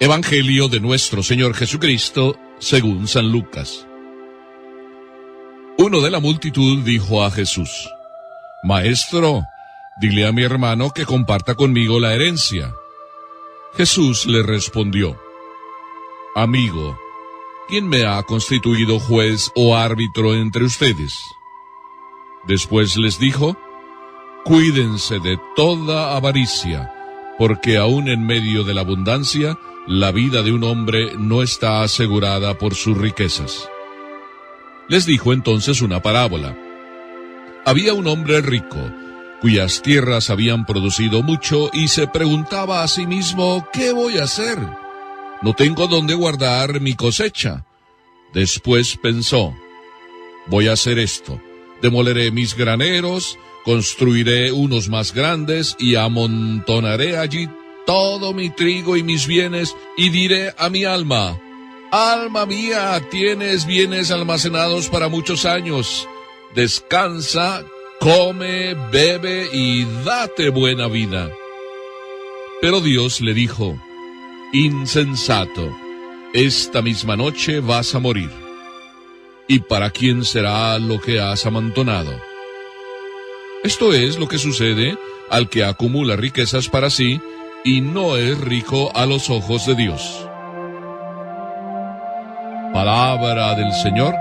Evangelio de nuestro Señor Jesucristo, según San Lucas. Uno de la multitud dijo a Jesús: Maestro, dile a mi hermano que comparta conmigo la herencia. Jesús le respondió: Amigo, ¿quién me ha constituido juez o árbitro entre ustedes? Después les dijo: Cuídense de toda avaricia, porque aún en medio de la abundancia, la vida de un hombre no está asegurada por sus riquezas. Les dijo entonces una parábola. Había un hombre rico, cuyas tierras habían producido mucho, y se preguntaba a sí mismo: ¿qué voy a hacer? No tengo dónde guardar mi cosecha. Después pensó: voy a hacer esto: demoleré mis graneros, construiré unos más grandes y amontonaré allí todo mi trigo y mis bienes, y diré a mi alma: alma mía, tienes bienes almacenados para muchos años. Descansa, come, bebe y date buena vida. Pero Dios le dijo: insensato, esta misma noche vas a morir. ¿Y para quién será lo que has amontonado? Esto es lo que sucede al que acumula riquezas para sí y no es rico a los ojos de Dios. Palabra del Señor.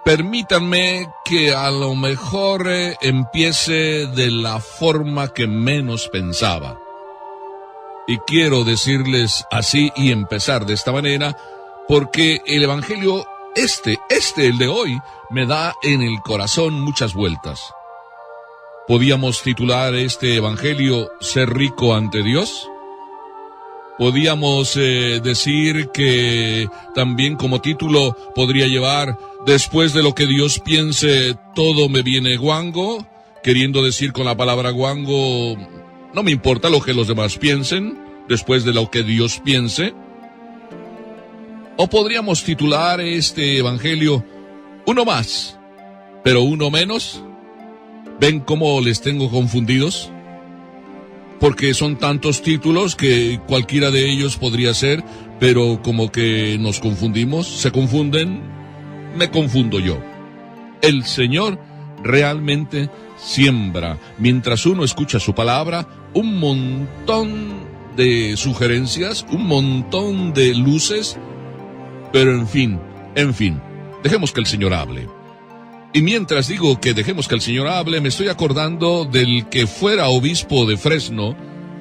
Permítanme que a lo mejor empiece de la forma que menos pensaba. Y quiero decirles así y empezar de esta manera, porque el Evangelio el de hoy, me da en el corazón muchas vueltas. ¿Podíamos titular este Evangelio Ser rico ante Dios? ¿Podíamos decir que también como título podría llevar: después de lo que Dios piense, todo me viene guango? Queriendo decir con la palabra guango: no me importa lo que los demás piensen, después de lo que Dios piense. ¿O podríamos titular este Evangelio Uno más, pero uno menos? ¿Ven cómo les tengo confundidos? Porque son tantos títulos que cualquiera de ellos podría ser, pero como que nos confundimos, se confunden, me confundo yo. El Señor realmente siembra, mientras uno escucha su palabra, un montón de sugerencias, un montón de luces. Pero en fin, dejemos que el Señor hable. Y mientras digo que dejemos que el Señor hable, me estoy acordando del que fuera obispo de Fresno,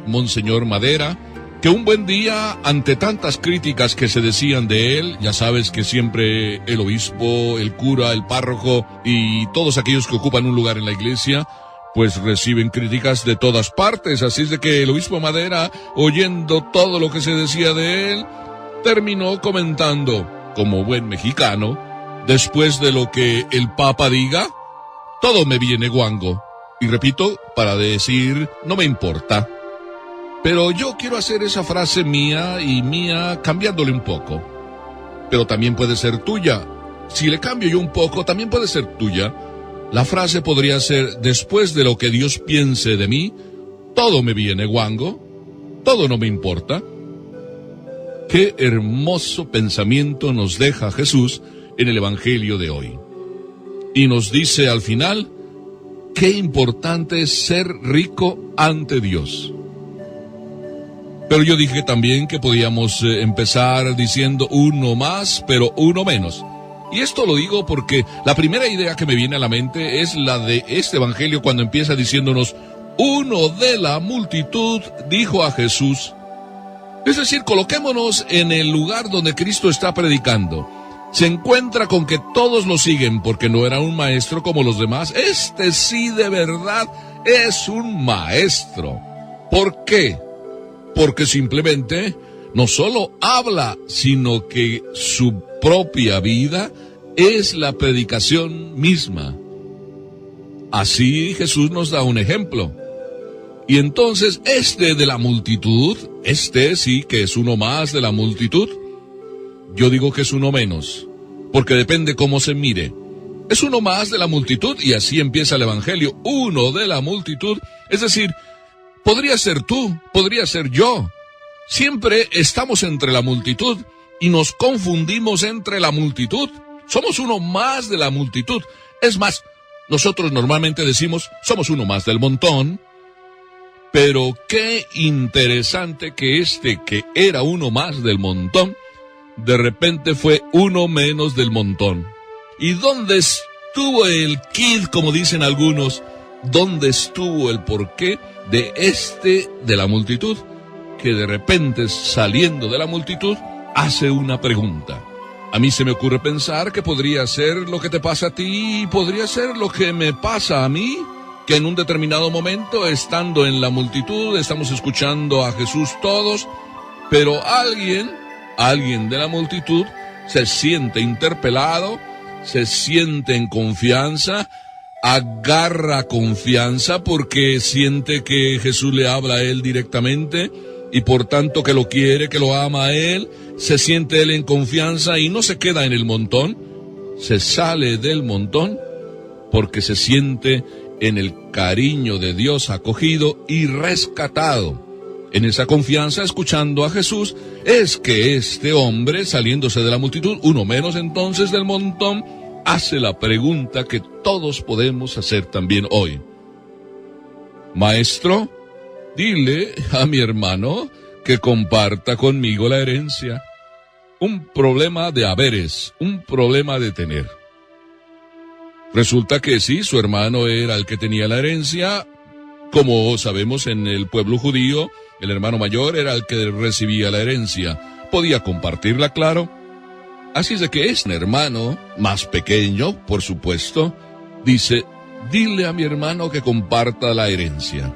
Monseñor Madera, que un buen día, ante tantas críticas que se decían de él, ya sabes que siempre el obispo, el cura, el párroco y todos aquellos que ocupan un lugar en la iglesia, pues reciben críticas de todas partes. Así es de que el obispo Madera, oyendo todo lo que se decía de él, terminó comentando, como buen mexicano: después de lo que el Papa diga, todo me viene guango. Y repito, para decir, no me importa. Pero yo quiero hacer esa frase mía cambiándole un poco. Pero también puede ser tuya. Si le cambio yo un poco, también puede ser tuya. La frase podría ser: después de lo que Dios piense de mí, todo me viene guango, todo no me importa. Qué hermoso pensamiento nos deja Jesús en el Evangelio de hoy. Y nos dice al final: qué importante es ser rico ante Dios. Pero yo dije también que podíamos empezar diciendo uno más, pero uno menos. Y esto lo digo porque la primera idea que me viene a la mente es la de este Evangelio cuando empieza diciéndonos: uno de la multitud dijo a Jesús. Es decir, coloquémonos en el lugar donde Cristo está predicando. Se encuentra con que todos lo siguen porque no era un maestro como los demás. Este sí de verdad es un maestro. ¿Por qué? Porque simplemente no solo habla, sino que su propia vida es la predicación misma. Así Jesús nos da un ejemplo. Y entonces de la multitud, sí que es uno más de la multitud. Yo digo que es uno menos, porque depende cómo se mire. Es uno más de la multitud, y así empieza el Evangelio, uno de la multitud. Es decir, podría ser tú, podría ser yo. Siempre estamos entre la multitud y nos confundimos entre la multitud. Somos uno más de la multitud. Es más, nosotros normalmente decimos, somos uno más del montón. Pero qué interesante que que era uno más del montón, de repente fue uno menos del montón. ¿Y dónde estuvo el quid, como dicen algunos? ¿Dónde estuvo el porqué de la multitud? Que de repente, saliendo de la multitud, hace una pregunta. A mí se me ocurre pensar que podría ser lo que te pasa a ti y podría ser lo que me pasa a mí, que en un determinado momento, estando en la multitud, estamos escuchando a Jesús todos, pero alguien de la multitud se siente interpelado, se siente en confianza, agarra confianza porque siente que Jesús le habla a él directamente y por tanto que lo quiere, que lo ama a él, se siente él en confianza y no se queda en el montón, se sale del montón porque se siente en el cariño de Dios acogido y rescatado. En esa confianza, escuchando a Jesús, es que este hombre, saliéndose de la multitud, uno menos entonces del montón, hace la pregunta que todos podemos hacer también hoy. Maestro, dile a mi hermano que comparta conmigo la herencia. Un problema de haberes, un problema de tener. Resulta que sí, su hermano era el que tenía la herencia. Como sabemos, en el pueblo judío, el hermano mayor era el que recibía la herencia. Podía compartirla, claro. Así es de que este hermano, más pequeño, por supuesto, dice, dile a mi hermano que comparta la herencia.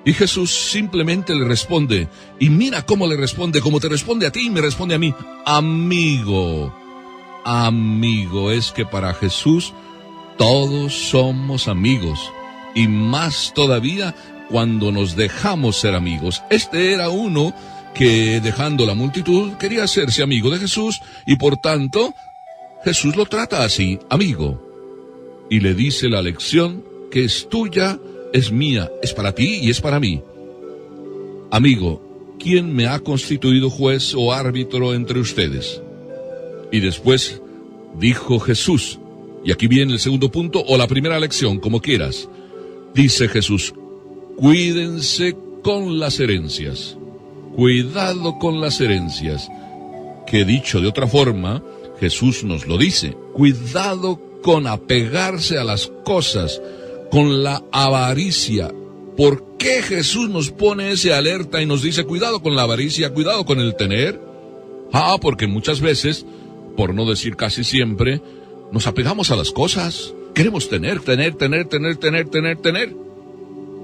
Y Jesús simplemente le responde, y mira cómo le responde, como te responde a ti y me responde a mí. Amigo, es que para Jesús todos somos amigos, y más todavía cuando nos dejamos ser amigos. Este era uno que, dejando la multitud, quería hacerse amigo de Jesús, y por tanto, Jesús lo trata así, amigo, y le dice la lección que es tuya, es mía, es para ti y es para mí. Amigo, ¿quién me ha constituido juez o árbitro entre ustedes? Y después dijo Jesús, y aquí viene el segundo punto, o la primera lección, como quieras. Dice Jesús, cuídense con las herencias. Cuidado con las herencias. Que dicho de otra forma, Jesús nos lo dice. Cuidado con apegarse a las cosas, con la avaricia. ¿Por qué Jesús nos pone ese alerta y nos dice cuidado con la avaricia, cuidado con el tener? Porque muchas veces, por no decir casi siempre, nos apegamos a las cosas. Queremos tener.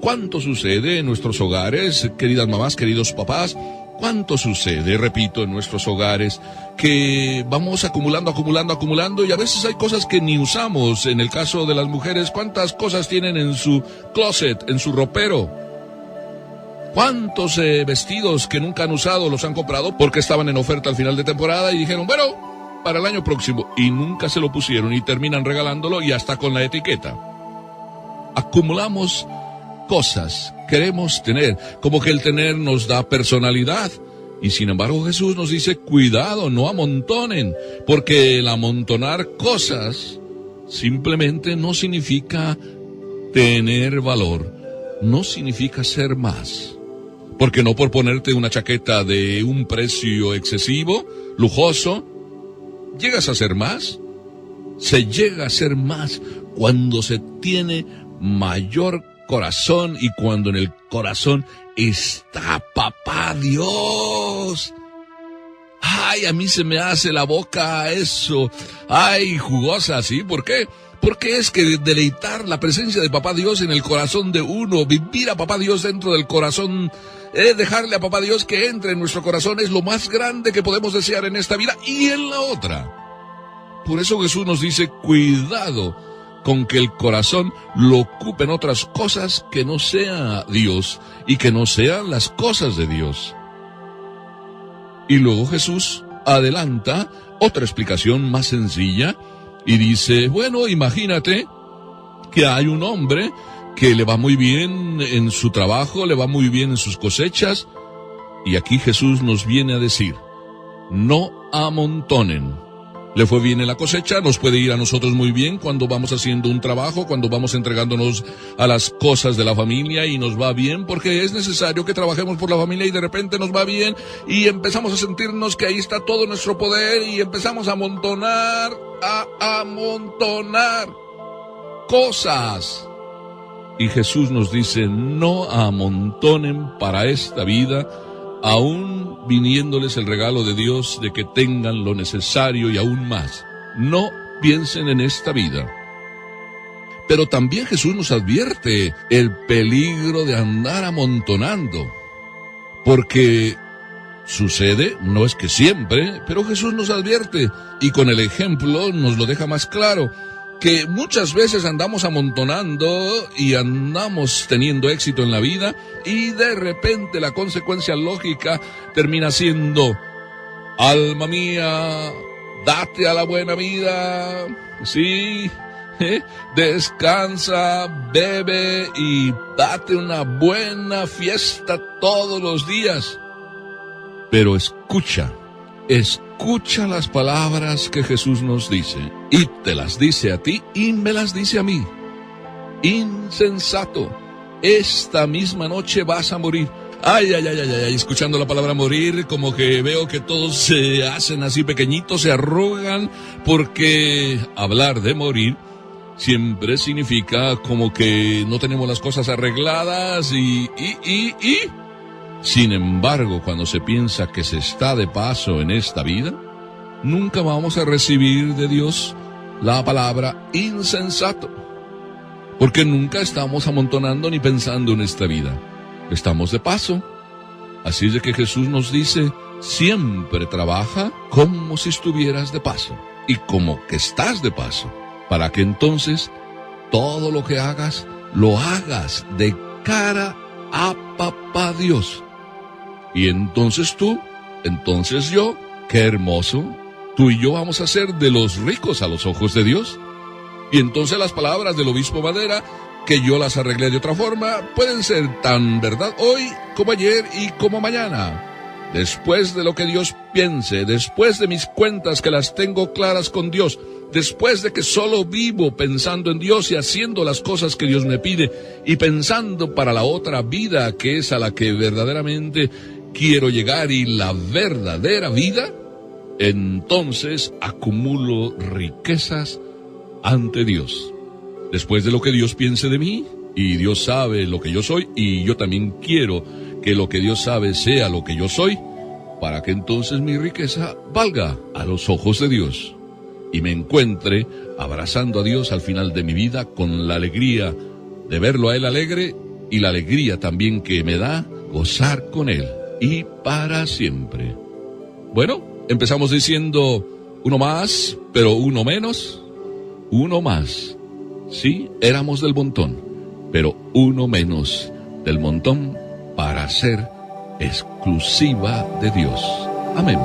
¿Cuánto sucede en nuestros hogares, queridas mamás, queridos papás? ¿Cuánto sucede, repito, en nuestros hogares, que vamos acumulando, y a veces hay cosas que ni usamos? En el caso de las mujeres, ¿cuántas cosas tienen en su closet, en su ropero? ¿Cuántos vestidos que nunca han usado los han comprado porque estaban en oferta al final de temporada y dijeron, bueno, para el año próximo, y nunca se lo pusieron y terminan regalándolo y hasta con la etiqueta? Acumulamos cosas, queremos tener, como que el tener nos da personalidad. Y sin embargo Jesús nos dice, cuidado, no amontonen, porque el amontonar cosas simplemente no significa tener valor, no significa ser más. Porque no por ponerte una chaqueta de un precio excesivo, lujoso, llegas a ser más. Se llega a ser más cuando se tiene mayor corazón y cuando en el corazón está Papá Dios. Ay, a mí se me hace la boca eso, jugosa, ¿sí? ¿Por qué? Porque es que deleitar la presencia de Papá Dios en el corazón de uno, vivir a Papá Dios dentro del corazón, dejarle a Papá Dios que entre en nuestro corazón es lo más grande que podemos desear en esta vida y en la otra. Por eso Jesús nos dice, cuidado con que el corazón lo ocupen otras cosas que no sea Dios y que no sean las cosas de Dios. Y luego Jesús adelanta otra explicación más sencilla Y dice, bueno, imagínate que hay un hombre que le va muy bien en su trabajo, le va muy bien en sus cosechas, y aquí Jesús nos viene a decir, no amontonen. Le fue bien en la cosecha, nos puede ir a nosotros muy bien cuando vamos haciendo un trabajo, cuando vamos entregándonos a las cosas de la familia y nos va bien, porque es necesario que trabajemos por la familia y de repente nos va bien y empezamos a sentirnos que ahí está todo nuestro poder y empezamos a amontonar cosas. Y Jesús nos dice, no amontonen para esta vida, aún viniéndoles el regalo de Dios de que tengan lo necesario y aún más. No piensen en esta vida. Pero también Jesús nos advierte el peligro de andar amontonando. Porque sucede, no es que siempre, pero Jesús nos advierte y con el ejemplo nos lo deja más claro. Que muchas veces andamos amontonando y andamos teniendo éxito en la vida y de repente la consecuencia lógica termina siendo, alma mía, date a la buena vida, sí, descansa, bebe y date una buena fiesta todos los días. Pero escucha las palabras que Jesús nos dice, y te las dice a ti y me las dice a mí. Insensato, esta misma noche vas a morir. Ay, escuchando la palabra morir, como que veo que todos se hacen así pequeñitos, se arrugan, porque hablar de morir siempre significa como que no tenemos las cosas arregladas y... Sin embargo, cuando se piensa que se está de paso en esta vida, nunca vamos a recibir de Dios la palabra insensato, porque nunca estamos amontonando ni pensando en esta vida. Estamos de paso. Así es de que Jesús nos dice, siempre trabaja como si estuvieras de paso y como que estás de paso, para que entonces todo lo que hagas, lo hagas de cara a Papá Dios. Y entonces tú, entonces yo, qué hermoso, tú y yo vamos a ser de los ricos a los ojos de Dios. Y entonces las palabras del obispo Madera, que yo las arreglé de otra forma, pueden ser tan verdad hoy como ayer y como mañana. Después de lo que Dios piense, después de mis cuentas que las tengo claras con Dios, después de que solo vivo pensando en Dios y haciendo las cosas que Dios me pide y pensando para la otra vida que es a la que verdaderamente quiero llegar y la verdadera vida, entonces acumulo riquezas ante Dios. Después de lo que Dios piense de mí, y Dios sabe lo que yo soy, y yo también quiero que lo que Dios sabe sea lo que yo soy, para que entonces mi riqueza valga a los ojos de Dios, y me encuentre abrazando a Dios al final de mi vida con la alegría de verlo a Él alegre, y la alegría también que me da gozar con Él, y para siempre. Bueno, empezamos diciendo uno más, pero uno menos, uno más. Sí, éramos del montón, pero uno menos del montón para ser exclusiva de Dios. Amén.